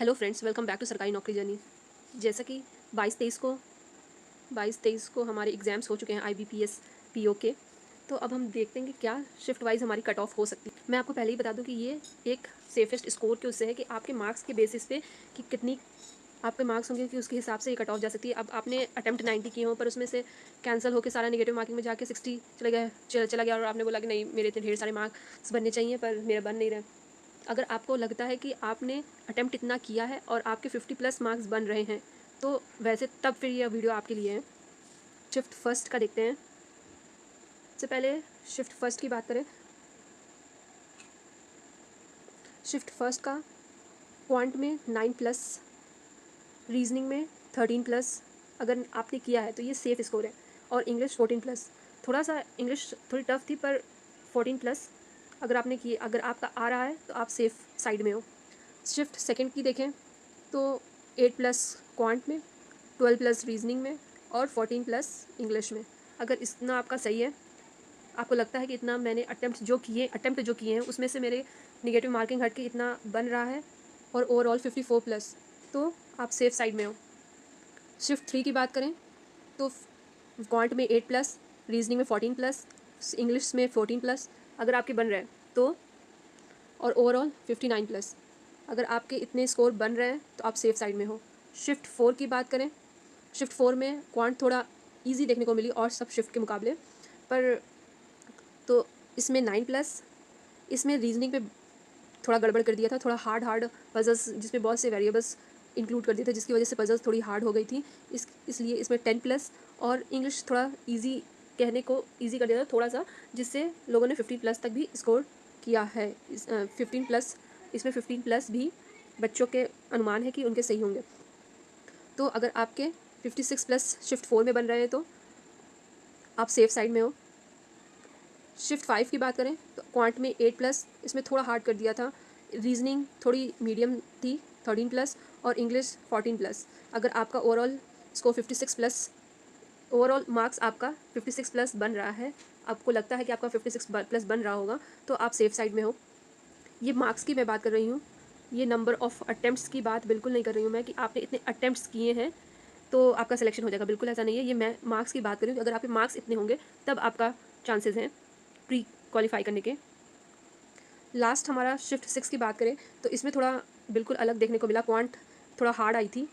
Hello friends, welcome back to सरकारी नौकरी journey. जैसा कि 22-23 को हमारे एग्ज़ाम्स हो चुके हैं IBPS PO के। तो अब हम देखते हैं कि क्या शिफ्ट वाइज हमारी कट ऑफ हो सकती है। मैं आपको पहले ही बता दूं कि ये एक सेफेस्ट स्कोर के उससे है कि आपके मार्क्स के बेसिस पे कि कितनी आपके मार्क्स होंगे कि उसके हिसाब से ये कट ऑफ जा सकती है। अब आपने अटेम्प्ट 90 किए हों पर उसमें से कैंसिल होकर सारा नेगेटिव मार्किंग में जाके 60 चला गया और आपने बोला कि नहीं, मेरे इतने ढेर सारे मार्क्स बनने चाहिए पर मेरे बन नहीं रहे। अगर आपको लगता है कि आपने अटेम्प्ट इतना किया है और आपके 50+ मार्क्स बन रहे हैं तो वैसे तब फिर यह वीडियो आपके लिए है। शिफ्ट फर्स्ट का देखते हैं। सबसे पहले शिफ्ट फर्स्ट की बात करें। शिफ्ट फर्स्ट का क्वांट में 9+, रीजनिंग में 13+। अगर आपने किया है तो ये सेफ स्कोर है। और इंग्लिश 14+। थोड़ा सा इंग्लिश थोड़ी टफ थी पर 14+। अगर आपने की, अगर आपका आ रहा है तो आप सेफ साइड में हो। शिफ्ट सेकंड की देखें तो 8+ क्वांट में, 12+ रीजनिंग में और 14+ इंग्लिश में। अगर इतना आपका सही है, आपको लगता है कि इतना मैंने अटेम्प्ट जो किए हैं उसमें से मेरे निगेटिव मार्किंग हट के इतना बन रहा है और ओवरऑल 54+, तो आप सेफ साइड में हो। शिफ्ट थ्री की बात करें तो क्वांट में 8+, रीजनिंग में 14+, इंग्लिश में 14+। अगर आपके बन रहे हैं तो, और ओवरऑल 59+। अगर आपके इतने स्कोर बन रहे हैं तो आप सेफ साइड में हो। शिफ्ट फोर की बात करें, शिफ्ट फोर में क्वांट थोड़ा इजी देखने को मिली और सब शिफ्ट के मुकाबले, पर तो इसमें 9+। इसमें रीजनिंग पे थोड़ा गड़बड़ कर दिया था, थोड़ा हार्ड पजल्स जिसमें बहुत से वेरिएबल्स इंक्लूड कर दिए थे जिसकी वजह से पजल्स थोड़ी हार्ड हो गई थी। इसलिए इसमें 10+। और इंग्लिश थोड़ा ईजी कहने को ईजी कर दिया था थोड़ा सा, जिससे लोगों ने 15+ तक भी स्कोर किया है। 15+, इसमें 15+ भी बच्चों के अनुमान है कि उनके सही होंगे। तो अगर आपके 56+ शिफ्ट फोर में बन रहे हैं तो आप सेफ साइड में हो। शिफ्ट फाइव की बात करें तो क्वांट में 8+, इसमें थोड़ा हार्ड कर दिया था। रीजनिंग थोड़ी मीडियम थी 13+, और इंग्लिश 14+। अगर आपका ओवरऑल स्कोर 56+, ओवरऑल मार्क्स आपका 56+ बन रहा है, आपको लगता है कि आपका 56+ बन रहा होगा, तो आप सेफ साइड में हो। ये मार्क्स की मैं बात कर रही हूँ, ये नंबर ऑफ़ अटैम्प्ट्स की बात बिल्कुल नहीं कर रही हूँ मैं कि आपने इतने अटैम्प्ट्स किए हैं तो आपका सिलेक्शन हो जाएगा, बिल्कुल ऐसा नहीं है। ये मैं मार्क्स की बात कर रही हूँ कि अगर आपके मार्क्स इतने होंगे तब आपका चांसेस हैं प्री क्वालिफाई करने के। लास्ट हमारा शिफ्ट सिक्स की बात करें तो इसमें थोड़ा बिल्कुल अलग देखने को मिला। क्वांट थोड़ा हार्ड आई थी।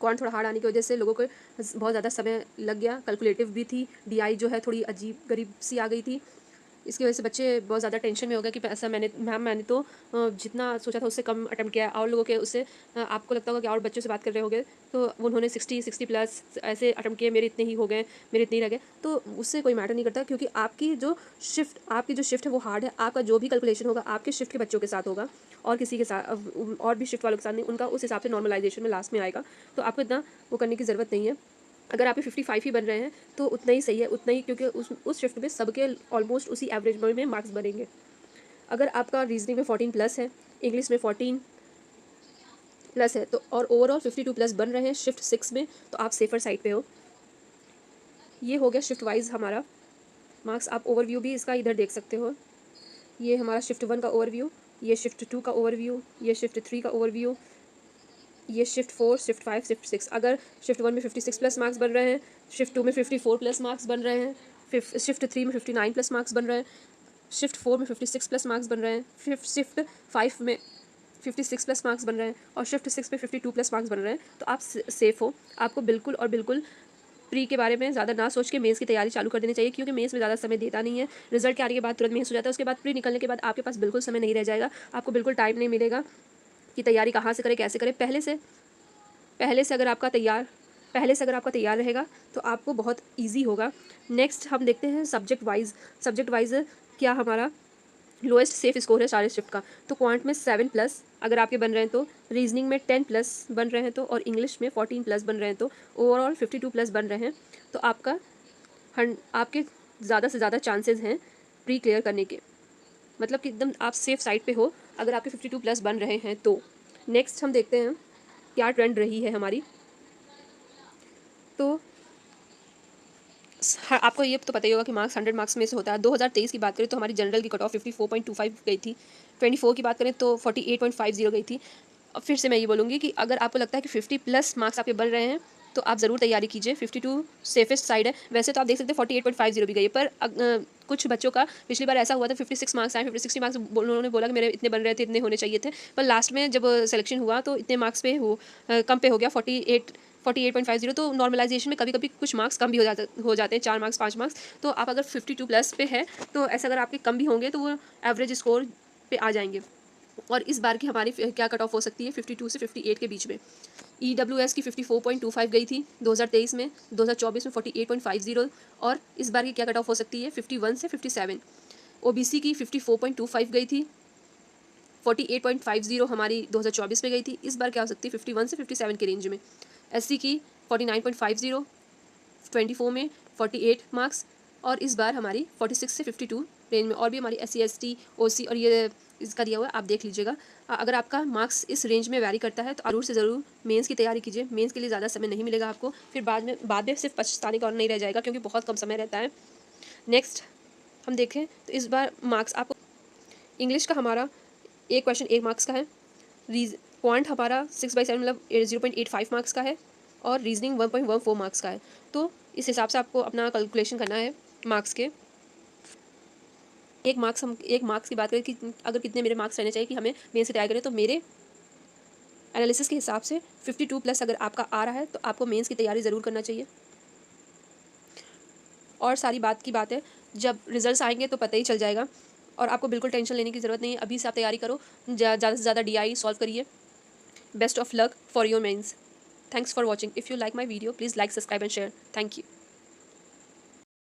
क्वांट थोड़ा हार्ड आने की वजह से लोगों को बहुत ज़्यादा समय लग गया। कैलकुलेटिव भी थी, DI जो है थोड़ी अजीब गरीब सी आ गई थी। इसकी वजह से बच्चे बहुत ज़्यादा टेंशन में हो गए कि ऐसा मैंने तो जितना सोचा था उससे कम अटेम्प्ट किया है। और लोगों के उससे आपको लगता होगा कि और बच्चों से बात कर रहे होंगे तो उन्होंने 60+ ऐसे अटेम्प्ट किए, मेरे इतने ही हो गए, मेरे इतने ही रह गए। तो उससे कोई मैटर नहीं करता, क्योंकि आपकी जो शिफ्ट है वो हार्ड है। आपका जो भी कैलकुलेशन होगा आपके शिफ्ट के बच्चों के साथ होगा और किसी के साथ और भी शिफ्ट वालों के साथ नहीं, उनका उस हिसाब से नॉर्मलाइजेशन में लास्ट में आएगा। तो आपको इतना वो करने की ज़रूरत नहीं है। अगर आपके 55 ही बन रहे हैं तो उतना ही सही है, उतना ही, क्योंकि उस शिफ्ट में सबके ऑलमोस्ट उसी एवरेज में मार्क्स बनेंगे। अगर आपका रीजनिंग में 14+ है, इंग्लिश में 14+ है तो, और ओवरऑल 52+ बन रहे हैं शिफ्ट सिक्स में, तो आप सेफर साइड पे हो। ये हो गया शिफ्ट वाइज हमारा मार्क्स। आप ओवरव्यू भी इसका इधर देख सकते हो। ये हमारा शिफ्ट वन का ओवरव्यू, ये शिफ्ट टू का ओवरव्यू, ये शिफ्ट थ्री का ओवरव्यू, ये shift four, shift five, shift six. अगर शिफ्ट वन में 56+ मार्क्स बन रहे हैं, शिफ्ट टू में 54+ मार्क्स बन रहे हैं, शिफ्ट थ्री में 59+ मार्क्स बन रहे हैं, शिफ्ट फोर में 56+ मार्क्स बन रहे हैं, शिफ्ट फाइव में 56+ मार्क्स बन रहे हैं, और शिफ्ट सिक्स में 52+ मार्क्स बन रहे हैं, तो आप सेफ हो। आपको बिल्कुल और बिल्कुल प्री के बारे में ज़्यादा ना सोच के मेंस की तैयारी चालू कर देनी चाहिए, क्योंकि मेंस में ज़्यादा समय देता नहीं है। रिजल्ट के आने के बाद तुरंत मेंस हो जाता है, उसके बाद प्री निकलने के बाद आपके पास बिल्कुल समय नहीं रह जाएगा, आपको बिल्कुल टाइम नहीं मिलेगा कि तैयारी कहाँ से करें, कैसे करें। पहले से अगर आपका तैयार रहेगा तो आपको बहुत इजी होगा। नेक्स्ट हम देखते हैं सब्जेक्ट वाइज क्या हमारा लोएस्ट सेफ स्कोर है सारे शिफ्ट का। तो क्वांट में 7+ अगर आपके बन रहे हैं तो, रीजनिंग में 10+ बन रहे हैं तो, और इंग्लिश में 14+ बन रहे हैं तो, ओवरऑल 52+ बन रहे हैं, तो आपके ज़्यादा से ज़्यादा चांसेस हैं प्री क्लियर करने के। मतलब कि एकदम आप सेफ साइड पे हो अगर आपके 52+ बन रहे हैं तो। नेक्स्ट हम देखते हैं क्या ट्रेंड रही है हमारी। तो आपको ये तो पता ही होगा कि मार्क्स 100 मार्क्स में से होता है। 2023 की बात करें तो हमारी जनरल की कट ऑफ 54.25 गई थी। 24 की बात करें तो 48.50 गई थी। अब फिर से मैं ये बोलूँगी कि अगर आपको लगता है कि 50 प्लस मार्क्स आपके बन रहे हैं तो आप ज़रूर तैयारी कीजिए। 52 सेफेस्ट साइड है। वैसे तो आप देख सकते हैं 48.50 भी गई है, पर कुछ बच्चों का पिछली बार ऐसा हुआ था 56 मार्क्स आए, 50 मार्क्स उन्होंने बोला कि मेरे इतने बन रहे थे, इतने होने चाहिए थे, पर लास्ट में जब सिलेक्शन हुआ तो इतने मार्क्स पे कम पे हो गया 48.50। तो नॉर्मलाइजेशन में कभी कभी कुछ मार्क्स कम भी हो जाते हैं, 4 मार्क्स 5 मार्क्स। तो आप अगर 52 प्लस पे है तो ऐसा अगर आपके कम भी होंगे तो वो एवरेज स्कोर पे आ जाएंगे। और इस बार की हमारी क्या कट ऑफ हो सकती है 52 से 58 के बीच में। EWS की 54.25 गई थी 2023 में, 2024 में 48.50। और इस बार की क्या कट ऑफ हो सकती है 51 से 57। OBC की 54.25 गई थी, 48.50 हमारी 2024 में गई थी। इस बार क्या हो सकती है 51 से 57 के रेंज में। SC की 49.50 24 में 48 मार्क्स, और इस बार हमारी 46 से 52 रेंज में। और भी हमारी SC ST OC और ये इसका दिया हुआ है, आप देख लीजिएगा। अगर आपका मार्क्स इस रेंज में वैरी करता है तो ज़रूर से ज़रूर मेंस की तैयारी कीजिए। मेंस के लिए ज़्यादा समय नहीं मिलेगा आपको, फिर बाद में सिर्फ पछताने का और नहीं रह जाएगा, क्योंकि बहुत कम समय रहता है। नेक्स्ट हम देखें तो इस बार मार्क्स आपको इंग्लिश का हमारा एक क्वेश्चन 1 मार्क्स का है, क्वांट हमारा 6/7 मतलब 0.85 मार्क्स का है, और रीजनिंग 1.14 मार्क्स का है। तो इस हिसाब से आपको अपना कैलकुलेशन करना है मार्क्स के। एक मार्क्स की बात करें कि अगर कितने मेरे मार्क्स रहने चाहिए कि हमें मेन से तैयारी करें, तो मेरे एनालिसिस के हिसाब से 52 प्लस अगर आपका आ रहा है तो आपको मेंस की तैयारी ज़रूर करना चाहिए। और सारी बात की बात है, जब रिजल्ट्स आएंगे तो पता ही चल जाएगा, और आपको बिल्कुल टेंशन लेने की ज़रूरत नहीं है। अभी से आप तैयारी करो, ज़्यादा से ज़्यादा DI सॉल्व करिए। Best of luck for your mains. Thanks for watching. If you like my video, please like, subscribe and share. Thank you.